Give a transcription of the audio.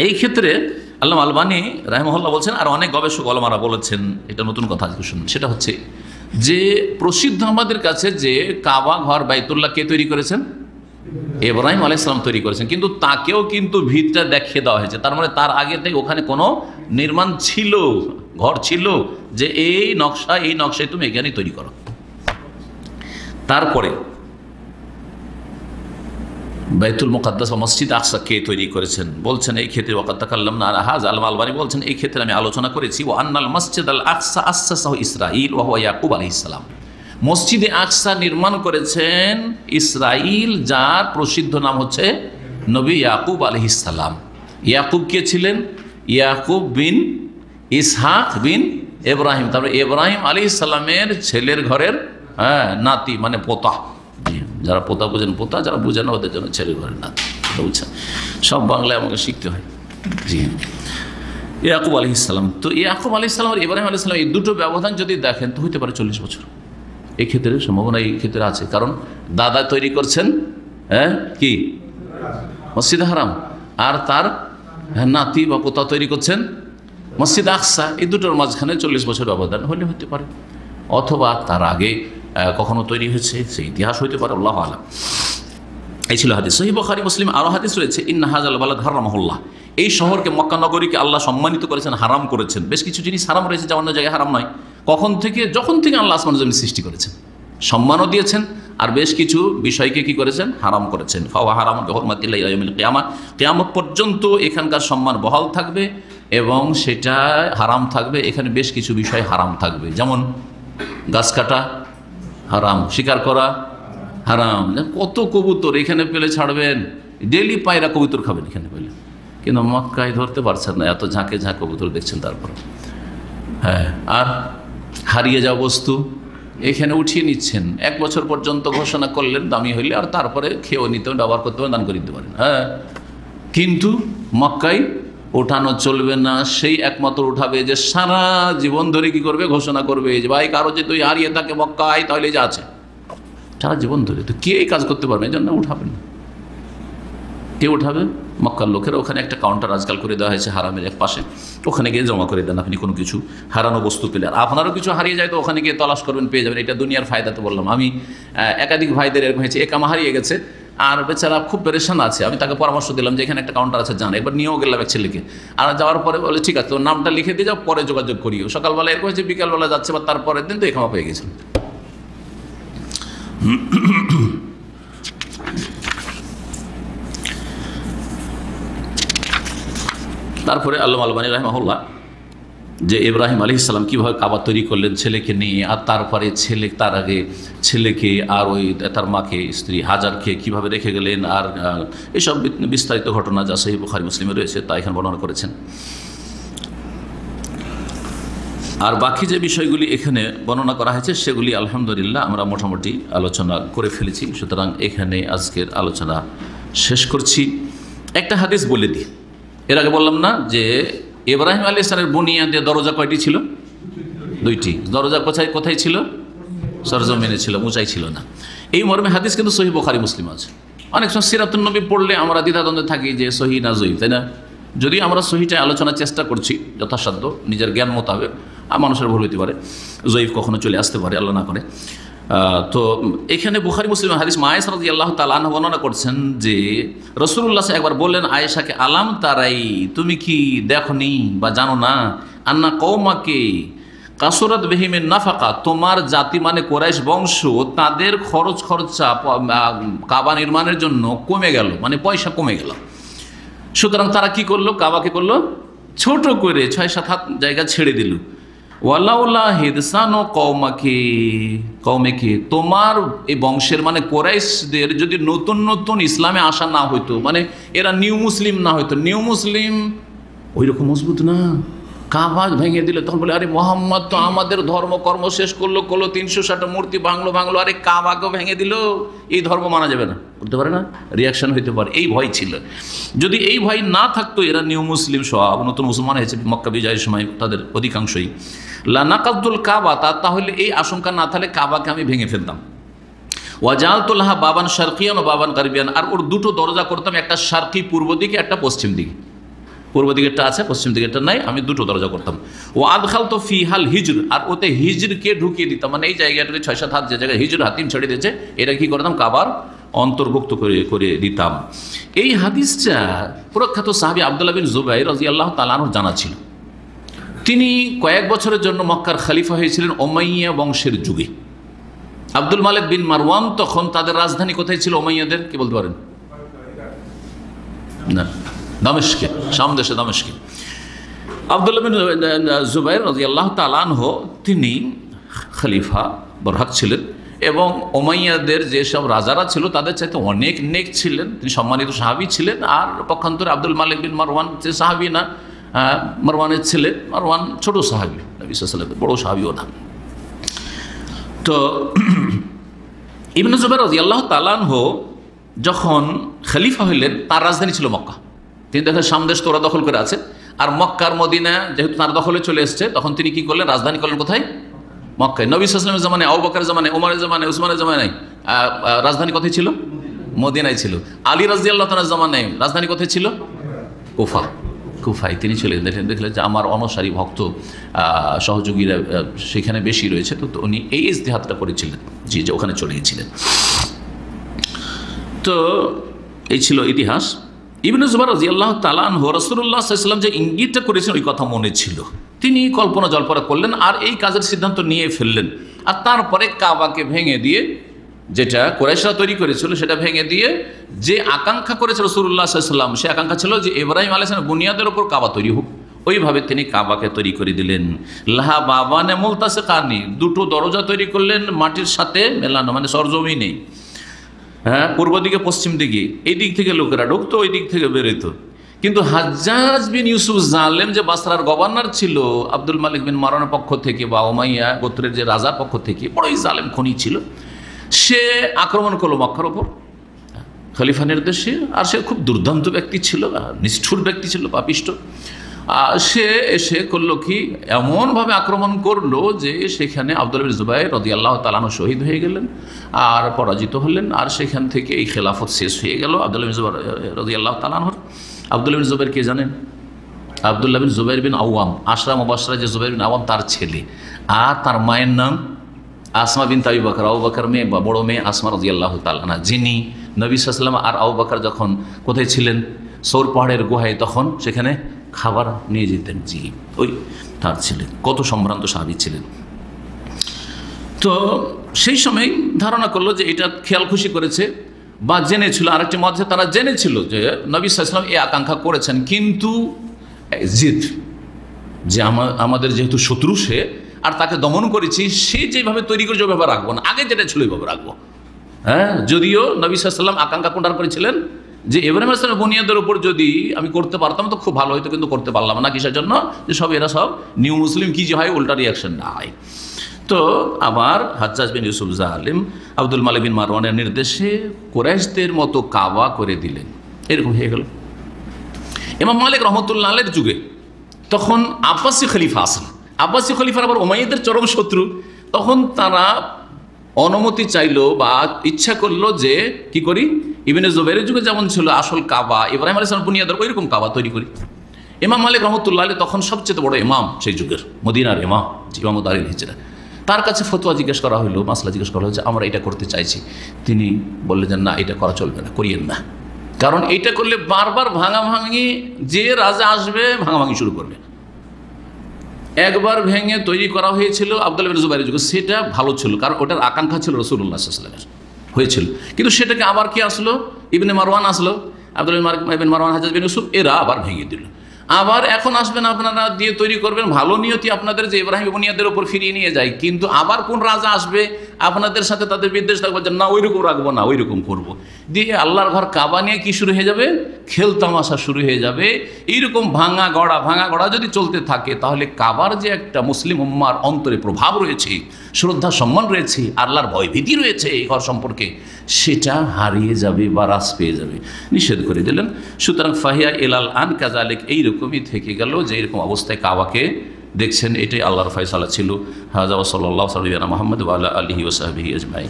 এই ক্ষেত্রে আল্লামা আলবানী রাহিমাহুল্লাহ বলছেন, আর অনেক গবেষক ওলামারা বলেছেন, এটা নতুন কথা আজকে শুনুন, সেটা হচ্ছে যে প্রসিদ্ধ আমাদের কাছে যে কাবা ঘর বাইতুল্লাহ কে তৈরি করেছেন? ইব্রাহিম আলাইহিস সালাম তৈরি করেছেন, কিন্তু তাকেও কিন্তু ভিতটা দেখিয়ে দেওয়া হয়েছে। তার মানে তার আগে থেকে ওখানে কোনো নির্মাণ ছিল, ঘর ছিল, যে এই নকশায় তুমি এখানেই তৈরি করো। তারপরে বাইতুল মুকাদ্দাস বা মসজিদ আকসা কে তৈরি করেছেন বলছেন এই ক্ষেত্রে ওয়াকাদ তাকাল্লামনা আলা হাযা, আল আলবানী বলছেন এই ক্ষেত্রে আমি আলোচনা করেছি, ওয়া আন্নাল মসজিদ আল আকসা আসসাসাহু ইসরাঈল ওয়া হুয়া ইয়াকুব আলাইহিস সালাম। মসজিদে আকসা নির্মাণ করেছেন ইসরাঈল, যার প্রসিদ্ধ নাম হচ্ছে নবী ইয়াকুব আলাইহিস সালাম। ইয়াকুব কে ছিলেন? ইয়াকুব বিন ইসহাক বিন ইব্রাহিম, তারপরে ইব্রাহিম আলাইহিস সালামের ছেলের ঘরের নাতি, মানে পোতা। যারা পোতা বোঝেন পোতা, যারা বুঝেন ওদের জন্য ছেলের ঘরের নাতি, বুঝছেন? সব বাংলায় আমাকে শিখতে হয়। জি, ইয়াকুব আলাইহিস সালাম। তো ইয়াকুব আলাইহিস সালাম আর ইব্রাহিম আলাইহিস সালাম এই দুটো ব্যবধান যদি দেখেন তো হতে পারে 40 বছর। এই ক্ষেত্রে সম্ভাবনা এই ক্ষেত্রে আছে, কারণ দাদা তৈরি করছেন কি মসজিদ হারাম, আর তার নাতি বা পোতা তৈরি করছেন মসজিদ আকসা। এই দুটোর মাঝখানে 40 বছর ব্যবধান হলে হতে পারে, অথবা তার আগে কখনো তৈরি হয়েছে, সেই ইতিহাস হইতে পারে, আল্লাহু আলাম। এই ছিল হাদিস। সহিহ বুখারী মুসলিম আরো হাদিস রয়েছে, ইন্না হাযাল বালাদ হারামাহুল্লাহ, এই শহরকে মক্কা নগরীকে আল্লাহ সম্মানিত করেছেন, হারাম করেছেন। বেশ কিছু জিনিস হারাম রয়েছে যা অন্য জায়গায় হারাম নয়। কখন থেকে? যখন থেকে আল্লাহ আসমান জমিন সৃষ্টি করেছেন, সম্মানও দিয়েছেন, আর বেশ কিছু বিষয়কে কি করেছেন? হারাম করেছেন। ফাওয়া হারাম বিহুরমাতিল্লাহি ইলা ইয়াউমিল কিয়ামা, কিয়ামত পর্যন্ত এখানকার সম্মান বহাল থাকবে এবং সেটা হারাম থাকবে। এখানে বেশ কিছু বিষয় হারাম থাকবে, যেমন গাছ কাটা হারাম, শিকার করা হারাম। কত কবুতর এখানে পেলে ছাড়বেন, ডেলি পায়রা কবুতর খাবেন এখানে পেলে, কিন্তু মক্কায় ধরতে পারছেন না, এত ঝাঁকে ঝাঁক কবুতর দেখছেন। তারপর আর হারিয়ে যাওয়া বস্তু এখানে উঠিয়ে নিচ্ছেন, 1 বছর পর্যন্ত ঘোষণা করলেন দামি হইলে, আর তারপরে খেয়েও নিতে ব্যবহার করতে পারেন, দান করে দিতে পারেন। কিন্তু মক্কায় ওঠানো চলবে না। সেই একমাত্র উঠাবে যে সারা জীবন ধরে কি করবে? ঘোষণা করবে যে ভাই কারো যে তুই হারিয়ে থাকে মক্কায়, তাহলে যা আছে সারা জীবন ধরে। তো কে এই কাজ করতে পারবে? এই জন্য উঠাবেন। কে উঠাবে? মক্কার লোকেরা। ওখানে একটা কাউন্টার আজকাল করে দেওয়া হয়েছে হারামের এক পাশে, ওখানে গিয়ে জমা করে দেন আপনি কোনো কিছু হারানো বস্তু পেলে। আর আপনারও কিছু হারিয়ে যায় তো ওখানে গিয়ে তলাশ করবেন, পেয়ে যাবেন। এটা দুনিয়ার ফায়দা। তো বললাম আমি একাধিক ভাইদের এরকম হয়েছে, একামা হারিয়ে গেছে আর বেচারা খুব পেরেশান আছে। আমি তাকে পরামর্শ দিলাম যে এখানে একটা কাউন্টার আছে, জান। এবার নিয়েও গেলাম এক ছেলেকে, আর যাওয়ার পরে বলে ঠিক আছে তোর নামটা লিখে দিয়ে যাও, পরে যোগাযোগ করিও। সকালবেলা এরকম হয়েছে, বিকালবেলা যাচ্ছে, বা তারপরের দিন তো একামা পেয়ে গেছে। তারপরে আল্লামা আলবানী রাহিমাহুল্লাহ যে ইব্রাহিম আলাইহিস সালাম কীভাবে কাবা তৈরি করলেন ছেলেকে নিয়ে, আর তারপরে তার আগে ছেলেকে আর ওই তার মাকে, স্ত্রী হাজারকে কীভাবে রেখে গেলেন, আর এসব বিস্তারিত ঘটনা যা সহিহ বুখারী মুসলিমে রয়েছে তা এখানে বর্ণনা করেছেন। আর বাকি যে বিষয়গুলি এখানে বর্ণনা করা হয়েছে সেগুলি আলহামদুলিল্লাহ আমরা মোটামুটি আলোচনা করে ফেলেছি। সুতরাং এখানে আজকের আলোচনা শেষ করছি। একটা হাদিস বলে দিই। এর আগে বললাম না যে ইব্রাহিম আলাইহিস সালামের বুনিয়াদে দরজা কয়টি ছিল? 2টি। দরজা কোথায় ছিল? সরজমিনে ছিল, উঁচাই ছিল না। এই মর্মে হাদিস কিন্তু সহিহ বুখারী মুসলিম আছে। অনেক সময় সিরাতুন নবী পড়লে আমরা দ্বিধাদ্বন্দ্বে থাকি যে সহিহ না জয়ীফ, তাই না? যদি আমরা সহিহটা আলোচনার চেষ্টা করছি যথাসাধ্য নিজের জ্ঞান মোতাবেক, আর মানুষের ভুল হতে পারে, জয়ীফ কখনো চলে আসতে পারে, আল্লাহ না করে। তো এখানে বুখারী মুসলিমের হাদিস, মা আয়েশা রাদিয়াল্লাহু তাআলা আনহা বর্ণনা করছেন যে রাসূলুল্লাহ একবার বললেন আয়েশাকে, আলাম তারাই, তুমি কি দেখনি বা জানো না, আন্না কওমাকে কাসরাত বিহিমিন নাফাকা, তোমার জাতি মানে কুরাইশ বংশ, তাদের খরচা কাবা নির্মাণের জন্য কমে গেল, মানে পয়সা কমে গেল। সুতরাং তারা কি করলো? কাবাকে করলো ছোট করে 6-7 হাত জায়গা ছেড়ে দিল। ওয়ালাউলা হিদসানো কওমেকে, তোমার এই বংশের মানে কুরাইশদের যদি নতুন নতুন ইসলামে আসা না হইতো, মানে এরা নিউ মুসলিম না হইতো, নিউ মুসলিম ওই রকম মজবুত না, কাবা ভেঙে দিলে তখন বলে আরে মোহাম্মদ তো আমাদের ধর্মকর্ম শেষ করলো 360টা মূর্তি ভাঙলো, আরে কাবাকে ভেঙে দিল, এই ধর্ম মানা যাবে না, করতে পারে না, রিয়াকশন হইতে পারে। এই ভয় ছিল। যদি এই ভয় না থাকতো, এরা নিউ মুসলিম সব নতুন মুসলমান হয়েছে মক্কা বিজয়ের সময় তাদের অধিকাংশই, লানাকাদ্দুল কাবা, তাহলে এই আশঙ্কা না থাকলে কাবাকে আমি ভেঙে ফেলতাম। ওয়াজালতুল্লাহা বাবান শারকিয়ান ও বাবান গারবিয়ান, আর ওর 2টো দরজা করতাম, একটা শারকি পূর্ব দিকে, একটা পশ্চিম দিকে। পূর্ব দিকেরটা আছে, পশ্চিম দিকেরটা নাই, আমি দুটো দরজা করতাম। ও আদখাল তো ফি হাল হিজর, আর ওতে হিজরকে ঢুকিয়ে দিতাম, মানে এই জায়গাটাকে 6-7 হাত যে জায়গায় হিজর হাতিম ছেড়ে দিয়েছে, এটা কি করতাম, কাবার অন্তর্ভুক্ত করে দিতাম। এই হাদিসটা প্রখ্যাত সাহাবী আব্দুল্লাহ বিন জুবাইর রাদিয়াল্লাহু তাআলা আনহু জানা ছিল। তিনি কয়েক বছরের জন্য মক্কার খলিফা হয়েছিলেন উমাইয়া বংশের যুগে। আব্দুল মালিক বিন মারওয়ান তখন তাদের রাজধানী কোথায় ছিল উমাইয়াদের, কি বলতে পারেন? না, দামেস্কে, শাম দেশে দামেস্কে। আব্দুল্লাহ বিন জুবাইর রাদিয়াল্লাহু তাআলা আনহু তিনি খলিফা বরহক ছিলেন এবং উমাইয়াদের যেসব রাজারা ছিল তাদের চাইতে অনেক নেক ছিলেন, তিনি সম্মানিত সাহাবী ছিলেন। আর পক্ষান্তরে আব্দুল মালিক বিন মারওয়ান যে সাহাবী না, মারওয়ানের ছেলে, মারওয়ান ছোট সাহাবী, নবী সাল্লাল্লাহু আলাইহি ওয়াসাল্লাম বড় সাহাবীও না। তো ইবনে জুবাইর রাদিয়াল্লাহু তাআলা আনহু যখন খলিফা হইলেন, তার রাজধানী ছিল মক্কা। তিনি দেখেন সামদেশ তোরা দখল করে আছে, আর মক্কার মদিনা যেহেতু তার দখলে চলে এসছে, তখন তিনি কি করলেন, রাজধানী করলেন কোথায়? মক্কায়। নবী সাল্লাল্লাহু আলাইহি ওয়াসাল্লামের জামানায়, আবু বকরের জামানায়, ওমরের জামানায়, উসমানের জামানায় রাজধানী কোথায় ছিল? মদিনায় ছিল। আলী রাদিয়াল্লাহু তাআলার জামানায় রাজধানী কোথায় ছিল? কুফায় তিনি চলে দেখলেন যে আমার অনুসারী ভক্ত সহযোগীরা সেখানে বেশি রয়েছে, তো উনি এই ইজতিহাদটা করেছিলেন, যে ওখানে চলে গিয়েছিলেন। তো এই ছিল ইতিহাস। ইবনে জুবাইর রাদিয়াল্লাহু তাআলা আনহু রাসূলুল্লাহ সাল্লাল্লাহু আলাইহি ওয়াসাল্লাম যে ইঙ্গিতটা করেছেন ওই কথা মনে ছিল, তিনি কল্পনা জল্পনা করলেন আর এই কাজের সিদ্ধান্ত নিয়ে ফেললেন। আর তারপরে কাবাকে ভেঙে দিয়ে, যেটা কুরাইশরা তৈরি করেছিল সেটা ভেঙে দিয়ে যে আকাঙ্ক্ষা করেছে রাসূলুল্লাহ সাল্লাল্লাহু আলাইহি ওয়াসাল্লাম, সে আকাঙ্ক্ষা ছিল যে ইব্রাহিম আলাইহিস সালামের বুনিয়াদের উপর কাবা তৈরি হোক, ওইভাবে তিনি কাবাকে তৈরি করে দিলেন। লাহা বাবানে মুলতাসিকানি, দুটো দরজা তৈরি করলেন মাটির সাথে মেলানো, মানে সরজমিনে, হ্যাঁ, পূর্ব দিকে পশ্চিম দিকে, এই দিক থেকে লোকেরা ঢুকতো, ওই দিক থেকে বেরোতো। কিন্তু হাজ্জাজ বিন ইউসুফ জালেম, যে বাসরার গভর্নর ছিল আব্দুল মালিক বিন মারওয়ানের পক্ষ থেকে বা উমাইয়া গোত্রের যে রাজার পক্ষ থেকে, বড়ই জালেম খনি ছিল, সে আক্রমণ করলো মক্কার ওপর খলিফা নির্দেশে। আর সে খুব দুর্দান্ত ব্যক্তি ছিল, নিষ্ঠুর ব্যক্তি ছিল, পাপিষ্ট। সে এসে করলো কি, এমনভাবে আক্রমণ করলো যে সেখানে আব্দুল্লাহ বিন জুবাইর রাদিয়াল্লাহু তাআলা আনহু শহীদ হয়ে গেলেন আর পরাজিত হলেন। আর সেখান থেকে এই খেলাফত শেষ হয়ে গেল আব্দুল্লাহ বিন জুবাইর রাদিয়াল্লাহু তাআলা আনহুর। আব্দুল্লাহ বিন জুবাইর কে জানেন? আব্দুল্লাহ বিন জুবাইর বিন আওয়াম, আশরা মুবাশশারা যে জুবাইর বিন আওয়াম, তার ছেলে। আর তার মায়ের নাম আসমা বিনতে আবু বকর, আবু বকর মেয়ে বা বড় মেয়ে আসমা রাদিয়াল্লাহু তাআলা আনহা, যিনি নবী সাল্লাল্লাহু আলাইহি ওয়াসাল্লাম আর আবু বকর যখন কোথায় ছিলেন, সৌর পাহাড়ের গুহায়, তখন সেখানে খাবার নিয়ে যেতেন, জি ওই তার ছেলে। কত সম্ভ্রান্ত সাহাবী ছিলেন। তো সেই সময় ধারণা করলো যে এটা খেয়াল খুশি করেছে বা জেনেছিল। আরেকটি মধ্যে তারা জেনেছিল যে নবী সাল্লাল্লাহু আলাইহি ওয়াসাল্লাম এই আকাঙ্ক্ষা করেছেন, কিন্তু জিদ যে আমাদের যেহেতু শত্রু সে, আর তাকে দমন করেছি, সে যেভাবে তৈরি করে যেভাবে রাখবো না, আগে যেটা ছিল ওইভাবে রাখবো। হ্যাঁ, যদিও নবী সাল্লাল্লাহু আলাইহি ওয়াসাল্লাম আকাঙ্ক্ষা কোনটা করেছিলেন যে ইব্রাহিম আলাইহিস সালামের বুনিয়াদের উপর যদি আমি করতে পারতাম তো খুব ভালো হতো, কিন্তু করতে পারলাম না। কিসের জন্য? যে সব এরা সব নিউ মুসলিম কি যে হয়, উল্টা রিয়াকশন না হয়। তো আবার হাজ্জাজ বিন ইউসুফ জালিম আব্দুল মালিক বিন মারওয়ানের নির্দেশে কুরাইশদের মতো কাবা করে দিলেন। এরকম হয়ে গেল। ইমাম মালিক রহমতুল্লাহ আলাইহির যুগে তখন আব্বাসী খলিফা আসেন। আব্বাসী খলিফার আবার উমাইয়াদের চরম শত্রু। তখন তারা অনুমতি চাইলো বা ইচ্ছা করলো যে কি করি, ইবনে জুবাইরের যুগে যেমন ছিল আসল কাবা, ইব্রাহিম আলাইহিস সালাম বুনিয়াদের, ওইরকম কাবা তৈরি করি। ইমাম মালিক রহমতুল্লাহ আলাইহি তখন সবচেয়ে বড় ইমাম সেই যুগের, মদিনার ইমাম, ইমাম দারুল হিজরা। তার কাছে ফতোয়া জিজ্ঞেস করা হলো, মাসলা জিজ্ঞেস করা হলো যে আমরা এটা করতে চাইছি। তিনি বললেন যে না, এটা করা চলবে না, করিয়েন না। কারণ এটা করলে বারবার ভাঙাভাঙি, যে রাজা আসবে ভাঙাভাঙি শুরু করবে। একবার ভেঙে তৈরি করা হয়েছিল আব্দুল্লাহ বিন জুবাইরের যুগে, সেটা ভালো ছিল, কারণ ওটার আকাঙ্ক্ষা ছিল রাসূলুল্লাহ সাল্লাল্লাহু আলাইহি ওয়াসাল্লামের, হয়েছিল। কিন্তু সেটাকে আবার কি আসলো, ইবনে মারওয়ান আসলো, আব্দুল্লাহ বিন মারওয়ান, হাজ্জাজ বিন ইউসুফ, এরা আবার ভেঙে দিল। আবার এখন আসবেন আপনারা দিয়ে তৈরি করবেন, ভালো নিয়তি আপনাদের যে ইব্রাহিম বুনিয়াদের উপর ফিরিয়ে নিয়ে যায়। কিন্তু আবার কোন রাজা আসবে আপনাদের সাথে তাদের বিদ্বেষ থাকবে যে না ওইরকম রাখবো না, ওইরকম করবো, দিয়ে আল্লাহর ঘর কাবা নিয়ে কি শুরু হয়ে যাবে, খেল তামাশা শুরু হয়ে যাবে। এইরকম ভাঙা গড়া যদি চলতে থাকে, তাহলে কাবার যে একটা মুসলিম উম্মার অন্তরে প্রভাব রয়েছে, শ্রদ্ধা সম্মান রয়েছে, আল্লাহর ভয়ভীতি রয়েছে এই ঘর সম্পর্কে, সেটা হারিয়ে যাবে বা হ্রাস পেয়ে যাবে। নিষেধ করে দিলেন। সুতরাং ফাহিয়া এলাল আন কাজালিক, এইরকমই থেকে গেল যে এরকম অবস্থায় কাবাকে দেখছেন। এটাই আল্লাহর ফয়সালা ছিল। হাযা ওয়া সাল্লাল্লাহু আলা মুহাম্মদ ওয়া আলা আলিহি ওয়া সাহবিহি আজমাইন।